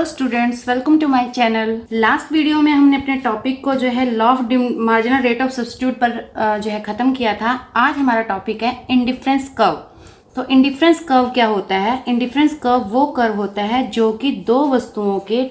Students, welcome to my channel. Last video में हमने अपने टॉपिक को जो है law of marginal rate of substitute पर जो है ख़त्म किया था। आज हमारा टॉपिक है इंडिफरेंस कर्व। तो इंडिफरेंस कर्व क्या होता है? इंडिफरेंस कर्व वो कर्व होता है जो कि दो वस्तुओं के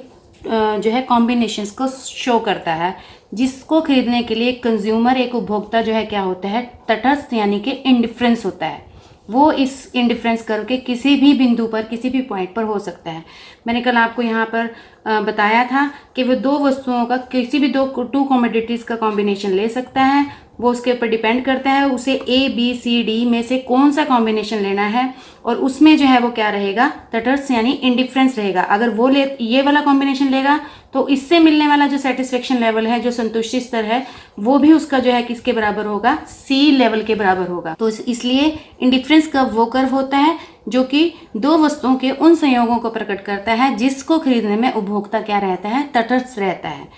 जो है कॉम्बिनेशंस को शो करता है, जिसको खरीदने के लिए कंज्यूमर एक उपभोक्ता जो है क्या होता है, तटस्थ यानी कि इंडिफरेंस होता है। वो इस इंडिफरेंस कर्व के किसी भी बिंदु पर, किसी भी पॉइंट पर हो सकता है। मैंने कल आपको यहाँ पर बताया था कि वो दो वस्तुओं का, किसी भी टू कमोडिटीज़ का कॉम्बिनेशन ले सकता है। वो उसके ऊपर डिपेंड करता है उसे ए बी सी डी में से कौन सा कॉम्बिनेशन लेना है, और उसमें जो है वो क्या रहेगा, तटस्थ यानी इंडिफरेंस रहेगा। अगर वो ये वाला कॉम्बिनेशन लेगा तो इससे मिलने वाला जो सेटिस्फेक्शन लेवल है, जो संतुष्टि स्तर है, वो भी उसका जो है किसके बराबर होगा, सी लेवल के बराबर होगा। तो इसलिए इंडिफरेंस कर्व वो कर्व होता है जो कि दो वस्तुओं के उन संयोगों को प्रकट करता है जिसको खरीदने में उपभोक्ता क्या रहता है, तटस्थ रहता है।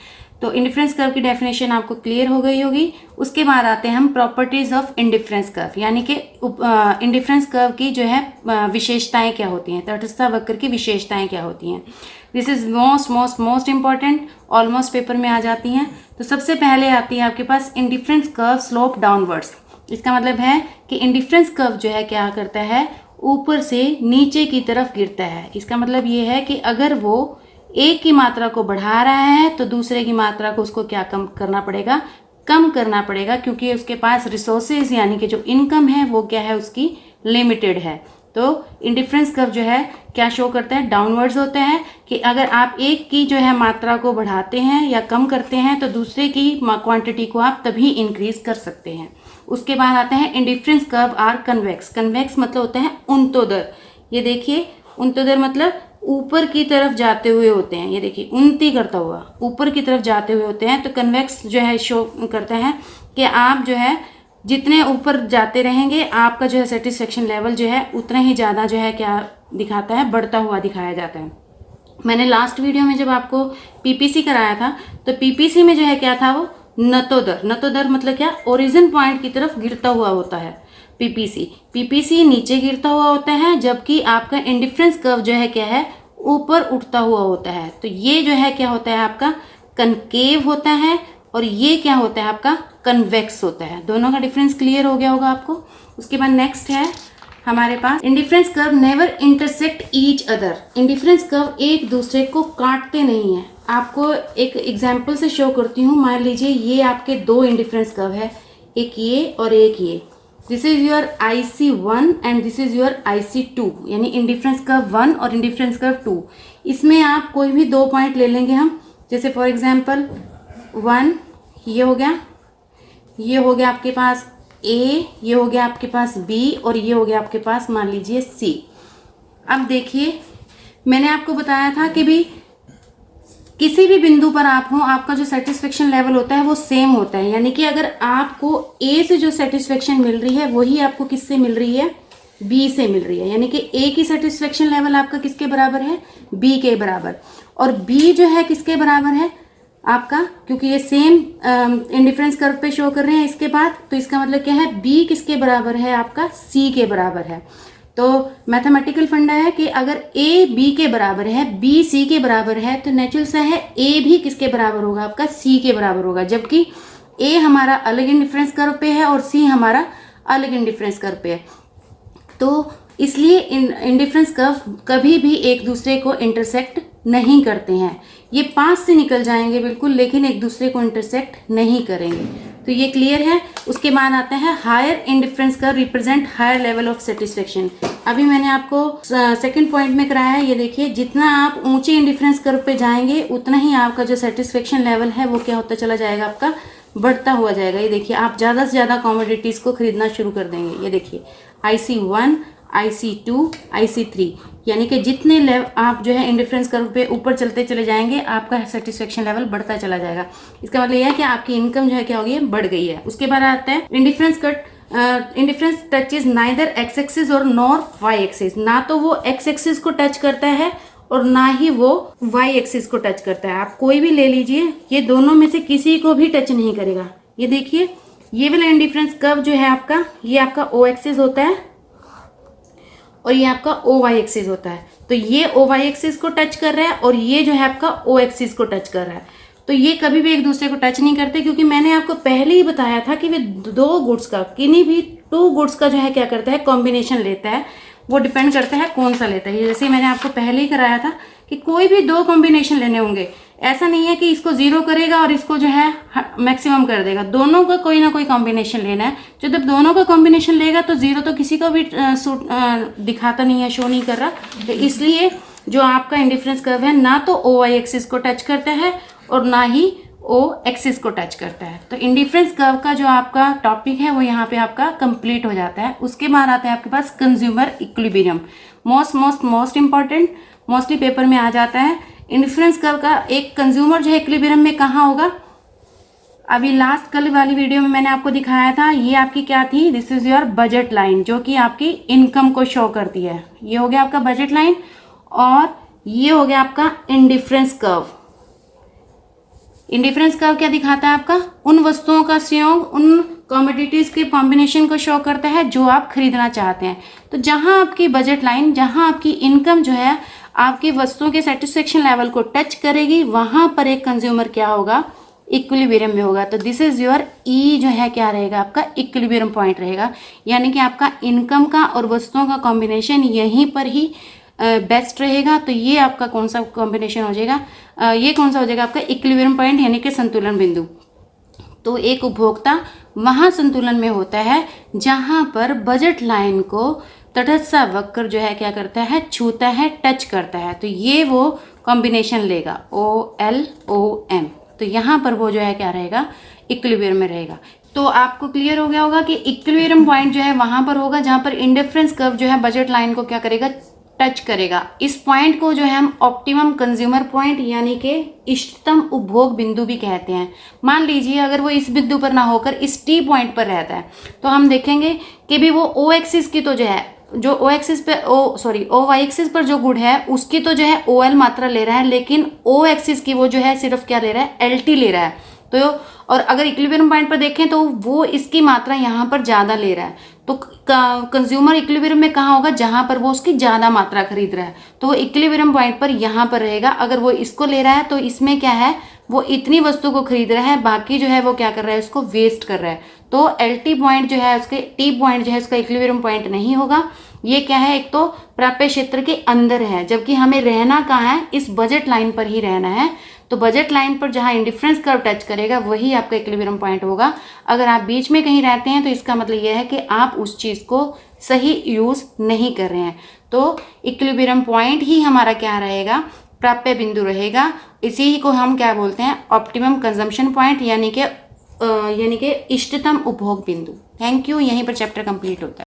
तो इंडिफरेंस कर्व की डेफिनेशन आपको क्लियर हो गई होगी। उसके बाद आते हैं हम प्रॉपर्टीज ऑफ इंडिफरेंस कर्व, यानी कि इंडिफरेंस कर्व की जो है विशेषताएं क्या होती हैं, तटस्थता वक्र की विशेषताएं क्या होती हैं। This is most important, almost paper में आ जाती हैं। तो सबसे पहले आती है आपके पास इंडिफरेंस कर्व स्लोप डाउनवर्ड्स। इसका मतलब है कि इंडिफरेंस कर्व जो है क्या करता है, ऊपर से नीचे की तरफ गिरता है। इसका मतलब ये है कि अगर वो एक की मात्रा को बढ़ा रहा है तो दूसरे की मात्रा को उसको क्या कम करना पड़ेगा, क्योंकि उसके पास रिसोर्सेज यानी कि जो इनकम है वो क्या है, उसकी लिमिटेड है। तो इंडिफरेंस कर्व जो है क्या शो करता है, डाउनवर्ड्स होता है कि अगर आप एक की जो है मात्रा को बढ़ाते हैं या कम करते हैं तो दूसरे की क्वांटिटी को आप तभी इंक्रीज कर सकते हैं। उसके बाद आता है indifference curve are convex. Convex मतलब होता है उन्तोदर। ये देखिए, उन्तोदर मतलब ऊपर की तरफ जाते हुए होते हैं। ये देखिए, उन्नति करता हुआ ऊपर की तरफ जाते हुए होते हैं। तो कन्वेक्स जो है शो करता है कि आप जो है जितने ऊपर जाते रहेंगे, आपका जो है सेटिस्फेक्शन लेवल जो है उतना ही ज़्यादा जो है क्या दिखाता है, बढ़ता हुआ दिखाया जाता है। मैंने लास्ट वीडियो में जब आपको पीपीसी कराया था तो पीपीसी में जो है क्या था, वो नतोदर मतलब क्या, ओरिजिन पॉइंट की तरफ गिरता हुआ होता है। पीपीसी नीचे गिरता हुआ होता है, जबकि आपका इंडिफरेंस कर्व जो है क्या है, ऊपर उठता हुआ होता है। तो ये जो है क्या होता है, आपका कनकेव होता है, और ये क्या होता है, आपका कन्वेक्स होता है। दोनों का डिफरेंस क्लियर हो गया होगा आपको। उसके बाद नेक्स्ट है हमारे पास indifference curve never intersect each other. Indifference curve एक दूसरे को काटते नहीं है। आपको एक एग्जाम्पल से शो करती हूँ। मान लीजिए ये आपके दो इंडिफरेंस कर्व है, एक ये और एक ये। This is your IC1 and this is your IC2, यानी इंडिफरेंस कर्व 1 और इंडिफरेंस कर्व 2। इसमें आप कोई भी दो पॉइंट ले लेंगे हम, जैसे फॉर एग्जांपल 1 ये हो गया आपके पास A, ये हो गया आपके पास B, और ये हो गया आपके पास मान लीजिए C। अब देखिए, मैंने आपको बताया था कि भी किसी भी बिंदु पर आप हो, आपका जो सेटिस्फेक्शन लेवल होता है वो सेम होता है। यानी कि अगर आपको A से जो सेटिस्फेक्शन मिल रही है वही आपको किससे मिल रही है, B से मिल रही है। यानी कि A की सेटिस्फेक्शन लेवल आपका किसके बराबर है, B के बराबर। और B जो है किसके बराबर है आपका, क्योंकि ये सेम इंडिफरेंस कर्व पे शो कर रहे हैं इसके बाद, तो इसका मतलब क्या है, B किसके बराबर है, आपका C के बराबर है। तो मैथमेटिकल फंडा है कि अगर A B के बराबर है, B C के बराबर है, तो नेचुरल सा है A भी किसके बराबर होगा, आपका C के बराबर होगा। जबकि A हमारा अलग इंडिफरेंस कर्व पे है और C हमारा अलग इंडिफरेंस कर्व पे है। तो इसलिए इंडिफरेंस कर्व कभी भी एक दूसरे को इंटरसेक्ट नहीं करते हैं। ये पास से निकल जाएंगे बिल्कुल, लेकिन एक दूसरे को इंटरसेक्ट नहीं करेंगे। तो ये क्लियर है। उसके बाद आता है higher indifference curve represent higher level of satisfaction. अभी मैंने आपको सेकंड पॉइंट में कराया है। ये देखिए, जितना आप ऊंचे इंडिफरेंस कर्व पे जाएंगे उतना ही आपका जो सेटिस्फेक्शन लेवल है वो क्या होता चला जाएगा, आपका बढ़ता हुआ जाएगा। ये देखिए, आप ज़्यादा से ज़्यादा कमोडिटीज़ को खरीदना शुरू कर देंगे। ये देखिए, IC1, IC2, IC3, यानी कि जितने लेवल आप जो है इंडिफरेंस कर्व पे ऊपर चलते चले जाएंगे, आपका सेटिस्फेक्शन लेवल बढ़ता चला जाएगा। इसका मतलब यह है कि आपकी इनकम जो है क्या हो गई, बढ़ गई है। उसके बाद आता है indifference touches neither x axis और नॉर वाई एक्सिस। ना तो वो एक्स एक्सिस को टच करता है और ना ही वो वाई एक्सिस को टच करता है। आप कोई भी ले लीजिए, ये दोनों में से किसी को भी टच नहीं करेगा। ये देखिए, ये वाला इंडिफरेंस कर्व जो है आपका, ये आपका O एक्सिस होता है और ये आपका ओ वाई एक्सिस होता है। तो ये ओ वाई एक्सिस को टच कर रहा है और ये जो है आपका ओ एक्सिस को टच कर रहा है। तो ये कभी भी एक दूसरे को टच नहीं करते, क्योंकि मैंने आपको पहले ही बताया था कि वे दो गुड्स का, किन्हीं भी टू गुड्स का जो है क्या करता है, कॉम्बिनेशन लेता है। वो डिपेंड करता है कौन सा लेता है। जैसे मैंने आपको पहले ही कराया था कि कोई भी दो कॉम्बिनेशन लेने होंगे, ऐसा नहीं है कि इसको जीरो करेगा और इसको जो है मैक्सिमम कर देगा। दोनों का कोई ना कोई कॉम्बिनेशन लेना है। जो जब दोनों का कॉम्बिनेशन लेगा तो जीरो तो किसी को भी दिखाता नहीं है, शो नहीं कर रहा। तो इसलिए जो आपका इंडिफरेंस कर्व है ना तो ओ वाई एक्सिस को टच करता है और ना ही ओ एक्सिस को टच करता है। तो इंडिफरेंस कर्व का जो आपका टॉपिक है वो यहाँ पे आपका कंप्लीट हो जाता है। उसके बाद आता है आपके पास consumer equilibrium, most important, mostly paper में आ जाता है। इंडिफरेंस कर्व का एक कंज्यूमर जो है इक्विलिब्रियम में कहाँ होगा, अभी लास्ट कल वाली वीडियो में मैंने आपको दिखाया था। ये आपकी क्या थी, this is your budget line, जो कि आपकी इनकम को शो करती है। ये हो गया आपका बजट लाइन और ये हो गया आपका इंडिफरेंस कर्व। इंडिफरेंस कर्व क्या दिखाता है आपका, उन वस्तुओं का संयोग, उन कॉमोडिटीज के कॉम्बिनेशन को शो करता है जो आप खरीदना चाहते हैं। तो जहां आपकी बजट लाइन, जहां आपकी इनकम जो है आपकी वस्तुओं के सेटिस्फेक्शन लेवल को टच करेगी, वहां पर एक कंज्यूमर क्या होगा, इक्विलिब्रियम में होगा। तो दिस इज योर ई जो है क्या रहेगा आपका, इक्विलिब्रियम पॉइंट रहेगा। यानी कि आपका इनकम का और वस्तुओं का कॉम्बिनेशन यहीं पर ही बेस्ट रहेगा। तो ये आपका कौन सा कॉम्बिनेशन हो जाएगा, ये कौन सा हो जाएगा आपका इक्विलिब्रियम पॉइंट, यानी कि संतुलन बिंदु। तो एक उपभोक्ता वहाँ संतुलन में होता है जहाँ पर बजट लाइन को तटस्थ वक्र जो है क्या करता है, छूता है, टच करता है। तो ये वो कॉम्बिनेशन लेगा OLOM। तो यहाँ पर वो जो है क्या रहेगा, इक्विलिब्रियम में रहेगा। तो आपको क्लियर हो गया होगा कि इक्विलिब्रियम पॉइंट जो है वहाँ पर होगा जहाँ पर इंडिफरेंस कर्व जो है बजट लाइन को क्या करेगा, टच करेगा। इस पॉइंट को जो है हम ऑप्टिमम कंज्यूमर पॉइंट यानी कि इष्टतम उपभोग बिंदु भी कहते हैं। मान लीजिए अगर वो इस बिंदु पर ना होकर इस टी पॉइंट पर रहता है तो हम देखेंगे कि भी वो ओ एक्सिस की तो जो है, जो ओ एक्सिस पे ओ वाई एक्सिस पर जो गुड है उसकी तो जो है OL मात्रा ले रहा है, लेकिन ओ एक्सिस की वो जो है सिर्फ क्या ले रहा है, LT ले रहा है। तो और अगर इक्विलिब्रियम पॉइंट पर देखें तो वो इसकी मात्रा यहाँ पर ज़्यादा ले रहा है। तो कंज्यूमर इक्विलिब्रियम में कहाँ होगा, जहाँ पर वो उसकी ज़्यादा मात्रा खरीद रहा है। तो वो इक्विलिब्रियम पॉइंट पर यहाँ पर रहेगा। अगर वो इसको ले रहा है तो इसमें क्या है, वो इतनी वस्तु को खरीद रहा है, बाकी जो है वो क्या कर रहा है, उसको वेस्ट कर रहा है। तो LT पॉइंट जो है उसके, T पॉइंट जो है उसका इक्विलिब्रियम पॉइंट नहीं होगा। ये क्या है, एक तो प्राप्य क्षेत्र के अंदर है, जबकि हमें रहना कहाँ है, इस बजट लाइन पर ही रहना है। तो बजट लाइन पर जहाँ इंडिफरेंस कर्व टच करेगा वही आपका इक्विलिब्रियम पॉइंट होगा। अगर आप बीच में कहीं रहते हैं तो इसका मतलब यह है कि आप उस चीज़ को सही यूज़ नहीं कर रहे हैं। तो इक्विलिब्रियम पॉइंट ही हमारा क्या रहेगा, प्राप्य बिंदु रहेगा। इसी को हम क्या बोलते हैं, ऑप्टिमम कंजम्पशन पॉइंट, यानी कि इष्टतम उपभोग बिंदु। Thank you. यहीं पर चैप्टर कंप्लीट होता है।